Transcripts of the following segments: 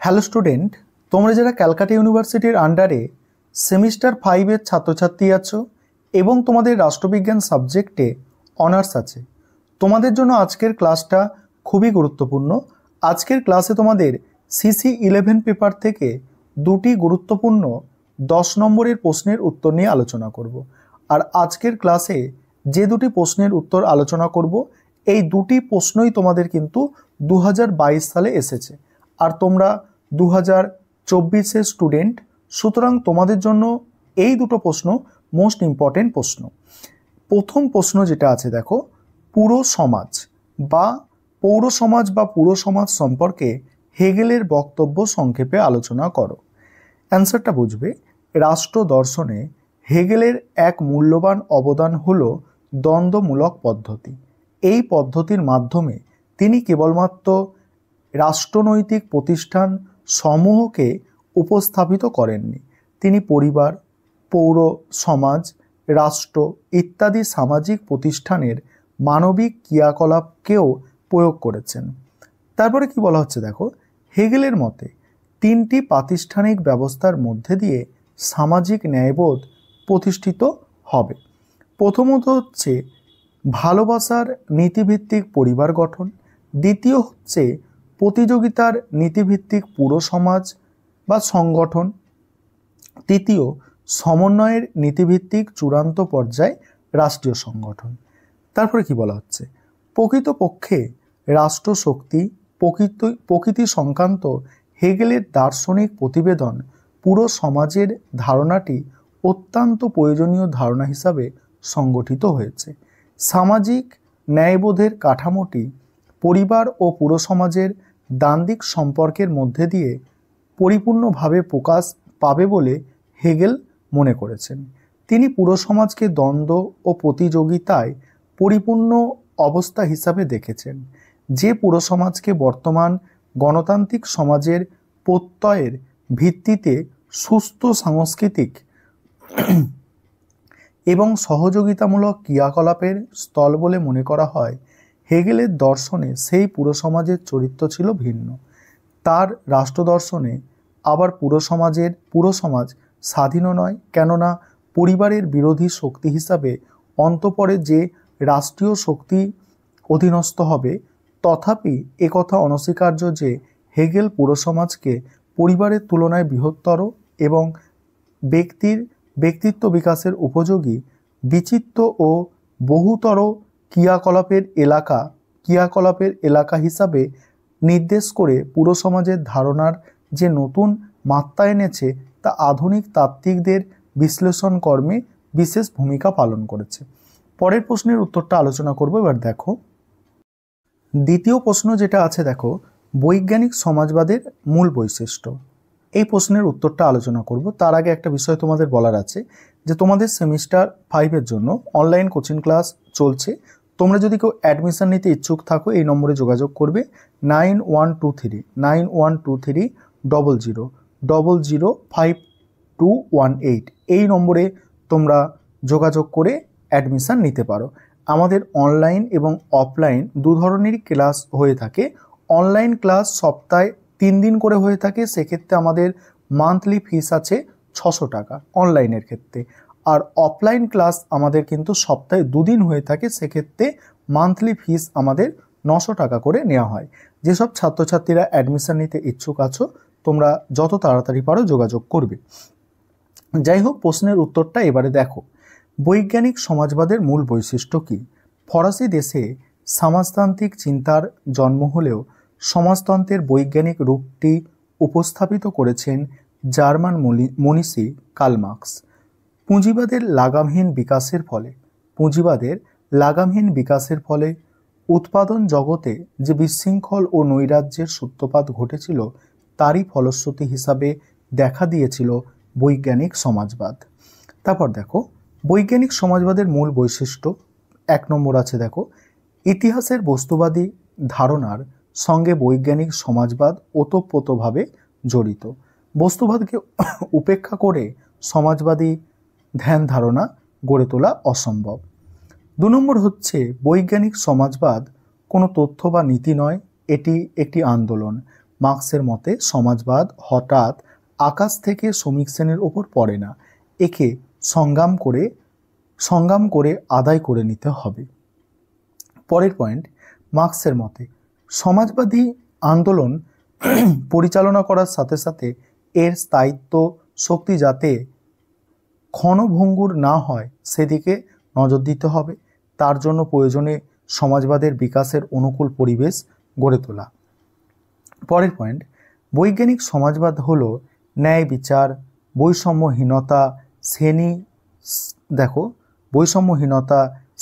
Hello student, তোমরা যারা ক্যালকাটা ইউনিভার্সিটির আন্ডারে সেমিস্টার 5-এর ছাত্রছাত্রী আছো এবং তোমাদের রাষ্ট্রবিজ্ঞান সাবজেক্টে অনার্স আছে, তোমাদের জন্য আজকের ক্লাসটা খুবই গুরুত্বপূর্ণ। আজকের ক্লাসে তোমাদের CC11 পেপার থেকে দুটি গুরুত্বপূর্ণ 10 নম্বরের প্রশ্নের উত্তর নিয়ে আলোচনা করব। আর আজকের ক্লাসে যে দুটি প্রশ্নের উত্তর আলোচনা করব, এই দুটি প্রশ্নই তোমাদের কিন্তু 2022 সালে এসেছে। আর তোমরা 2024-এর স্টুডেন্ট, সুতরাং তোমাদের জন্য এই দুটো প্রশ্ন মোস্ট ইম্পর্টেন্ট প্রশ্ন। প্রথম প্রশ্ন যেটা আছে দেখো, পুরো সমাজ বা পৌর সমাজ বা পুরো সমাজ সম্পর্কে হেগেলের বক্তব্য সংক্ষেপে আলোচনা করো। অ্যান্সারটা বুঝবে, রাষ্ট্র দর্শনে হেগেলের এক মূল্যবান অবদান হলো দ্বন্দ্বমূলক পদ্ধতি। এই পদ্ধতির মাধ্যমে তিনি কেবলমাত্র রাষ্ট্রনৈতিক প্রতিষ্ঠান সমূহকে উপস্থাপিত করেননি, তিনি পরিবার, পৌর সমাজ, রাষ্ট্র ইত্যাদি সামাজিক প্রতিষ্ঠানের মানবিক ক্রিয়াকলাপকেও প্রয়োগ করেছেন। তারপরে কি বলা হচ্ছে দেখো, হেগেলের মতে তিনটি প্রাতিষ্ঠানিক ব্যবস্থার মধ্যে দিয়ে সামাজিক ন্যায়বোধ প্রতিষ্ঠিত হবে। প্রথমত হচ্ছে ভালোবাসার নীতিভিত্তিক পরিবার গঠন, দ্বিতীয় হচ্ছে প্রতিযোগিতার নীতিভিত্তিক পুরো সমাজ বা সংগঠন, তৃতীয় সমন্বয়ের নীতিভিত্তিক চূড়ান্ত পর্যায়ে রাষ্ট্রীয় সংগঠন। তারপরে কি বলা হচ্ছে, প্রকৃতপক্ষে রাষ্ট্রশক্তি প্রকৃতি সংক্রান্ত হেগেলের দার্শনিক প্রতিবেদন পুরো সমাজের ধারণাটি অত্যন্ত প্রয়োজনীয় ধারণা হিসাবে সংগঠিত হয়েছে। সামাজিক ন্যায়বোধের কাঠামোটি পরিবার ও পুরো সমাজের দ্বান্দ্বিক সম্পর্কের মধ্যে দিয়ে পরিপূর্ণভাবে প্রকাশ পাবে বলে হেগেল মনে করেছেন। তিনি পুরো সমাজকে দ্বন্দ্ব ও প্রতিযোগিতায় পরিপূর্ণ অবস্থা হিসাবে দেখেছেন, যে পুরো সমাজকে বর্তমান গণতান্ত্রিক সমাজের প্রত্যয়ের ভিত্তিতে সুস্থ সাংস্কৃতিক এবং সহযোগিতামূলক ক্রিয়াকলাপের স্থল বলে মনে করা হয়। হেগেলের দর্শনে সেই পুরো সমাজের চরিত্র ছিল ভিন্ন। তার রাষ্ট্র দর্শনে আবার পুরো সমাজ স্বাধীনও নয়, কেননা পরিবারের বিরোধী শক্তি হিসাবে অন্তঃপরে যে রাষ্ট্রীয় শক্তি অধীনস্থ হবে। তথাপি একথা অনস্বীকার্য যে হেগেল পুরো সমাজকে পরিবারের তুলনায় বৃহত্তর এবং ব্যক্তিত্ব বিকাশের উপযোগী বিচিত্র ও বহুতর ক্রিয়াকলাপের এলাকা হিসাবে নির্দেশ করে পুরো সমাজের ধারণার যে নতুন মাত্রা এনেছে, তা আধুনিক তাত্ত্বিকদের বিশ্লেষণ কর্মে বিশেষ ভূমিকা পালন করেছে। পরের প্রশ্নের উত্তরটা আলোচনা করব। এবার দেখো, দ্বিতীয় প্রশ্ন যেটা আছে দেখো, বৈজ্ঞানিক সমাজবাদের মূল বৈশিষ্ট্য। এই প্রশ্নের উত্তরটা আলোচনা করব। তার আগে একটা বিষয় তোমাদের বলার আছে, যে তোমাদের সেমিস্টার 5-এর জন্য অনলাইন কোচিং ক্লাস চলছে। তোমরা যদি কেউ অ্যাডমিশন নিতে ইচ্ছুক থাকো, এই নম্বরে যোগাযোগ করবে 912300005218। এই নম্বরে তোমরা যোগাযোগ করে অ্যাডমিশন নিতে পারো। আমাদের অনলাইন এবং অফলাইন দু ধরনেরই ক্লাস হয়ে থাকে। অনলাইন ক্লাস সপ্তাহে 3 দিন করে হয়ে থাকে, সেক্ষেত্রে আমাদের মান্থলি ফিস আছে 600 টাকা অনলাইনের ক্ষেত্রে। আর অফলাইন ক্লাস আমাদের কিন্তু সপ্তাহে 2 দিন হয়ে থাকে, সেক্ষেত্রে মান্থলি ফিস আমাদের 900 টাকা করে নেওয়া হয়। যেসব ছাত্রছাত্রীরা অ্যাডমিশন নিতে ইচ্ছুক আছো, তোমরা যত তাড়াতাড়ি পারো যোগাযোগ করবে। যাই হোক, প্রশ্নের উত্তরটা এবারে দেখো, বৈজ্ঞানিক সমাজবাদের মূল বৈশিষ্ট্য কী? ফরাসি দেশে সমাজতান্ত্রিক চিন্তার জন্ম হলেও সমাজতন্ত্রের বৈজ্ঞানিক রূপটি উপস্থাপিত করেছেন জার্মান মনীষী কার্ল মার্কস। পুঁজিবাদের লাগামহীন বিকাশের ফলে উৎপাদন জগতে যে বিশৃঙ্খল ও নৈরাজ্যের সূত্রপাত ঘটেছিল, তারই ফলশ্রুতি হিসাবে দেখা দিয়েছিল বৈজ্ঞানিক সমাজবাদ। তারপর দেখো, বৈজ্ঞানিক সমাজবাদের মূল বৈশিষ্ট্য 1 নম্বর আছে দেখো, ইতিহাসের বস্তুবাদী ধারণার সঙ্গে বৈজ্ঞানিক সমাজবাদ ওতপ্রোতভাবে জড়িত। বস্তুবাদকে উপেক্ষা করে সমাজবাদী ধ্যান ধারণা গড়ে তোলা অসম্ভব। 2 নম্বর হচ্ছে, বৈজ্ঞানিক সমাজবাদ কোনো তথ্য বা নীতি নয়, এটি একটি আন্দোলন। মার্ক্সের মতে সমাজবাদ হঠাৎ আকাশ থেকে শ্রমিক শ্রেণীর ওপর পড়ে না, একে সংগ্রাম করে আদায় করে নিতে হবে। পরের পয়েন্ট, মার্ক্সের মতে সমাজবাদী আন্দোলন পরিচালনা করার সাথে সাথে এর স্থায়িত্ব শক্তি যাতে ক্ষণভঙ্গুর না হয় সেদিকে নজর দিতে হবে। তার জন্য প্রয়োজনে সমাজবাদের বিকাশের অনুকূল পরিবেশ গড়ে তোলা। পরের পয়েন্ট, বৈজ্ঞানিক সমাজবাদ হলো ন্যায় বিচার, বৈষম্যহীনতা,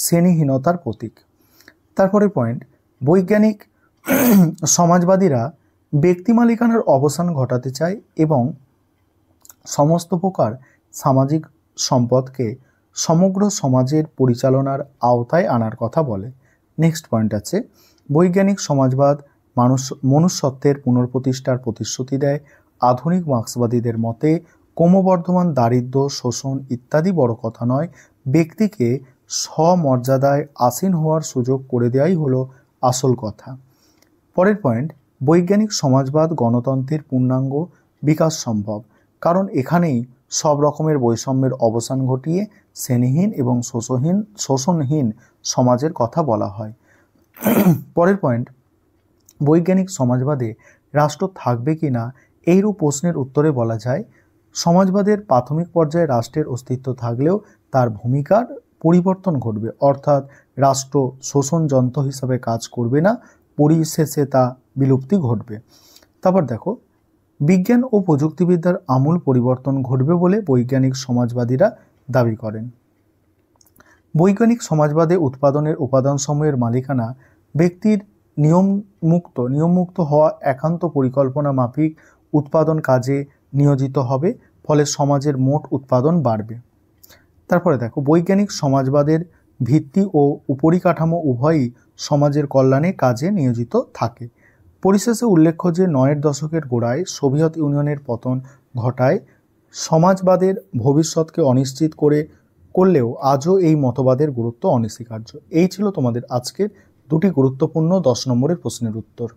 শ্রেণীহীনতার প্রতীক। তারপরে পয়েন্ট, বৈজ্ঞানিক সমাজবাদীরা ব্যক্তি মালিকানার অবসান ঘটাতে চায় এবং সমস্ত প্রকার সামাজিক সম্পদকে সমগ্র সমাজের পরিচালনার আওতায় আনার কথা বলে। নেক্সট পয়েন্ট আছে, বৈজ্ঞানিক সমাজবাদ মনুষ্যত্বের পুনঃপ্রতিষ্ঠার প্রতিশ্রুতি দেয়। আধুনিক মার্ক্সবাদীদের মতে ক্রমবর্ধমান দারিদ্র্য, শোষণ ইত্যাদি বড় কথা নয়, ব্যক্তিকে স্বমর্যাদায় আসীন হওয়ার সুযোগ করে দেওয়াই হলো আসল কথা। পরের পয়েন্ট, বৈজ্ঞানিক সমাজবাদ গণতন্ত্রের পূর্ণাঙ্গ বিকাশ সম্ভব, কারণ এখানেই সব রকমের বৈষম্যের অবসান ঘটিয়ে শ্রেণীহীন এবং শোষণহীন সমাজের কথা বলা হয়। পরের পয়েন্ট, বৈজ্ঞানিক সমাজবাদে রাষ্ট্র থাকবে কি না এইরূপ প্রশ্নের উত্তরে বলা যায়, সমাজবাদের প্রাথমিক পর্যায়ে রাষ্ট্রের অস্তিত্ব থাকলেও তার ভূমিকার পরিবর্তন ঘটবে, অর্থাৎ রাষ্ট্র শোষণ যন্ত্র হিসাবে কাজ করবে না, পরিশেষে তা বিলুপ্তি ঘটবে। তারপর দেখো, বিজ্ঞান ও প্রযুক্তিবিদ্যার আমূল পরিবর্তন ঘটবে বলে বৈজ্ঞানিক সমাজবাদীরা দাবি করেন। বৈজ্ঞানিক সমাজবাদে উৎপাদনের উপাদানসমূহের মালিকানা ব্যক্তির নিয়মমুক্ত হওয়া একান্ত পরিকল্পনা মাফিক উৎপাদন কাজে নিয়োজিত হবে, ফলে সমাজের মোট উৎপাদন বাড়বে। তারপরে দেখো, বৈজ্ঞানিক সমাজবাদের ভিত্তি ও উপরিকাঠামো উভয়ই সমাজের কল্যাণে কাজে নিয়োজিত থাকে। পরিশেষে উল্লেখ্য যে ৯এর দশকের গোড়ায় সোভিয়েত ইউনিয়নের পতন ঘটায় সমাজবাদের ভবিষ্যৎকে অনিশ্চিত করলেও আজও এই মতবাদের গুরুত্ব অনস্বীকার্য। এই ছিল তোমাদের আজকের দুটি গুরুত্বপূর্ণ 10 নম্বরের প্রশ্নের উত্তর।